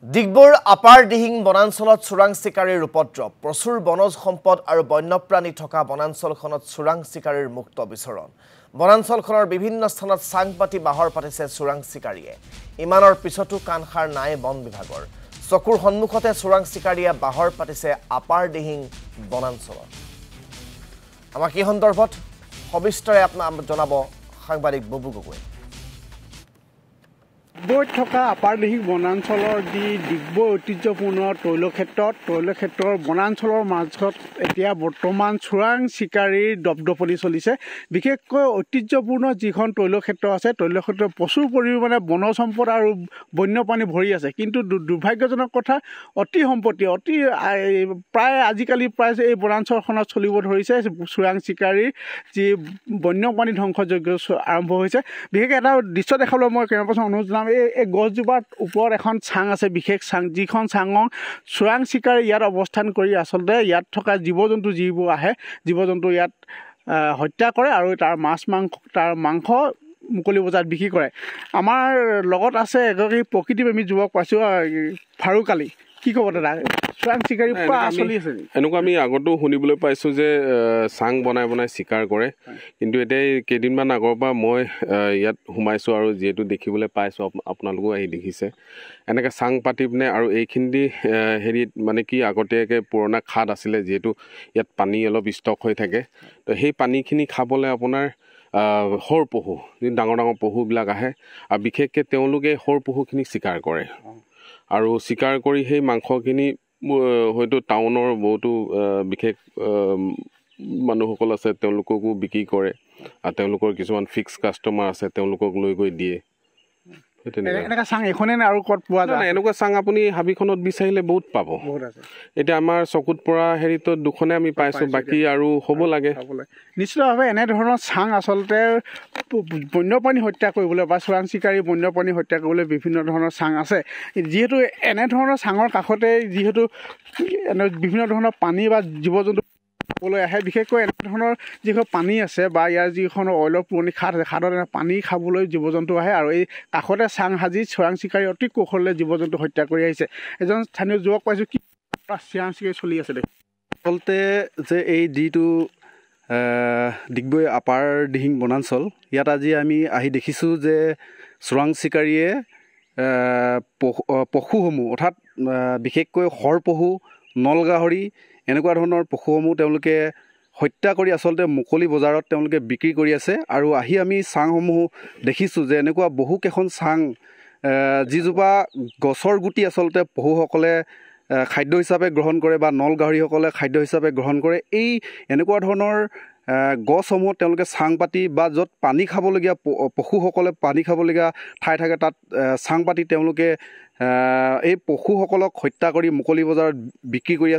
ডিগবৈৰ আপাৰ দিহিং বনাঞ্চলত চোৰাং চিকাৰীৰ উপদ্ৰৱ প্ৰচুৰ বনজ সম্পদ আৰু বন্যপ্ৰাণী থকা বনাঞ্চলখনত চোৰাং চিকাৰীৰ মুক্ত বিচৰণ বনাঞ্চলখনৰ বিভিন্ন স্থানত সাংপাতি বাহৰ পাতিছে চোৰাং চিকাৰীয়ে ইমানৰ পিছতো কানখাৰ নাই বন বিভাগৰ চকুৰ সন্মুখতে চোৰাং চিকাৰীয়ে বাহৰ পাতিছে আপাৰ দিহিং বনাঞ্চলত আমাক এই সন্দৰ্ভত সবিস্তৰে আপোনাক জনাব সাংবাদিক বুবু গগৈ ডিগবৈত থকা আপাৰ দিহিং বনাঞ্চলৰ ডিগবৈ ঐতিহ্যপূৰ্ণ তৈলক্ষেত্ৰৰ বনাঞ্চলৰ মাজত এতিয়া বৰ্তমান চোৰাং চিকাৰীৰ দপদপনি চলিছে বিশেষকৈ ঐতিহ্যপূৰ্ণ যিখন তৈলক্ষেত্ৰ আছে তৈলক্ষেত্ৰৰ প্ৰচুৰ পৰিমাণে বনজ সম্পদ আৰু বন্যপ্ৰাণী ভৰি আছে কিন্তু দুৰ্ভাগ্যজনক কথা অতি সম্পত্তি প্ৰায় আজিকালি এই বনাঞ্চলখনত চলিব ধৰিছে চোৰাং চিকাৰীৰ যি বন্যপ্ৰাণী ধ্বংসযজ্ঞ আৰম্ভ হৈছে বিশেষকৈ এটা দৃশ্য দেখাবলৈ মই কেনেবাকৈ অনুৰোধ জনাম এই গছজোপাৰ ওপৰত এখন চাং আছে বিশেষ চাং যিখন চাঙৰ চোৰাং চিকাৰী ইয়াত অৱস্থান কৰি আচলতে ইয়াত থকা জীৱ জন্তু যিবোৰ আহে জীৱ জন্তু ইয়াত হত্যা কৰে আৰু তাৰ মাংস মুকলি বজাৰত বিক্ৰী কৰে আমাৰ লগত আছে এগৰাকী প্ৰকৃতিপ্ৰেমী যুৱক পাইছোঁ ফাৰুক আলী কি ক'ব দাদা চোৰাং চিকাৰী চলি আছে এনেকুৱা আমি আগতো শুনিবলৈ পাইছোঁ যে চাং বনাই চিকাৰ কৰে কিন্তু এতিয়া কেইদিনমান আগৰ পৰা মই ইয়াত সোমাইছোঁ আৰু যিহেতু দেখিবলৈ পাইছোঁ আপোনালোকেও আহি দেখিছে এনেকৈ চাং পাতি পিনে আৰু এইখিনি হেৰিত মানে কি আগতীয়াকৈ পুৰণা খাদ আছিলে যিহেতু ইয়াত পানী অলপ ষ্টক হৈ থাকে তো সেই পানীখিনি খাবলৈ আপোনাৰ সৰ পহু যি ডাঙৰ পহুবিলাক আহে আৰু বিশেষকৈ তেওঁলোকে সৰ পহুখিনিক চিকাৰ কৰে আৰু চিকাৰ কৰি সেই মাংসখিনি হয়তো টাউনৰ বহুতো বিশেষ মানুহসকল আছে তেওঁলোককো বিক্ৰী কৰে আৰু তেওঁলোকৰ কিছুমান ফিক্স কাষ্টমাৰ আছে তেওঁলোকক লৈ গৈ দিয়ে এনেকুৱা চাং এখনে আৰু ক'ত পোৱা যায় এনেকুৱা চাং আপুনি হাবিখনত বিচাৰিলে বহুত পাব এতিয়া আমাৰ চকুত পৰা হেৰিতো দুখনে আমি পাইছোঁ বাকী আৰু হ'ব লাগে নিশ্চিতভাৱে এনেধৰণৰ চাং আচলতে বন্যপ্ৰাণী হত্যা কৰিবলৈ বা চোৰাং চিকাৰী বন্যপ্ৰাণী হত্যা কৰিবলৈ বিভিন্ন ধৰণৰ চাং আছে যিহেতু এনেধৰণৰ চাঙৰ কাষতে যিহেতু বিভিন্ন ধৰণৰ পানী বা জীৱ জন্তু খাবলৈ আহে বিশেষকৈ এনেধৰণৰ যিখন পানী আছে বা ইয়াৰ যিখন অইলৰ পুৰণি খাদ আছে খাদত পানী খাবলৈ জীৱ জন্তু আহে আৰু এই কাষতে চাং সাজি চোৰাং চিকাৰী অতি কৌশলে জীৱ জন্তু হত্যা কৰি আহিছে এজন স্থানীয় যুৱক পাইছোঁ কি চোৰাং চিকাৰী চলি আছে আচলতে যে এই যিটো ডিগবৈ আপাৰ দিহিং বনাঞ্চল ইয়াত আজি আমি আহি দেখিছোঁ যে চোৰাং চিকাৰীয়ে পশুসমূহ অৰ্থাৎ বিশেষকৈ শৰ পহু নলগাহৰি এনেকুৱা ধৰণৰ পশুসমূহ তেওঁলোকে হত্যা কৰি আচলতে মুকলি বজাৰত তেওঁলোকে বিক্ৰী কৰি আছে আৰু আহি আমি চাংসমূহ দেখিছোঁ যে এনেকুৱা বহুকেইখন চাং যিজোপা গছৰ গুটি আচলতে পহুসকলে খাদ্য হিচাপে গ্ৰহণ কৰে বা নলগাহৰিসকলে খাদ্য হিচাপে গ্ৰহণ কৰে এই এনেকুৱা ধৰণৰ গছসমূহত তেওঁলোকে চাং পাতি বা য'ত পানী খাবলগীয়া পশুসকলে পানী খাবলগীয়া ঠাই থাকে তাত চাং পাতি তেওঁলোকে এই পশুসকলক হত্যা কৰি মুকলি বজাৰত বিক্ৰী কৰি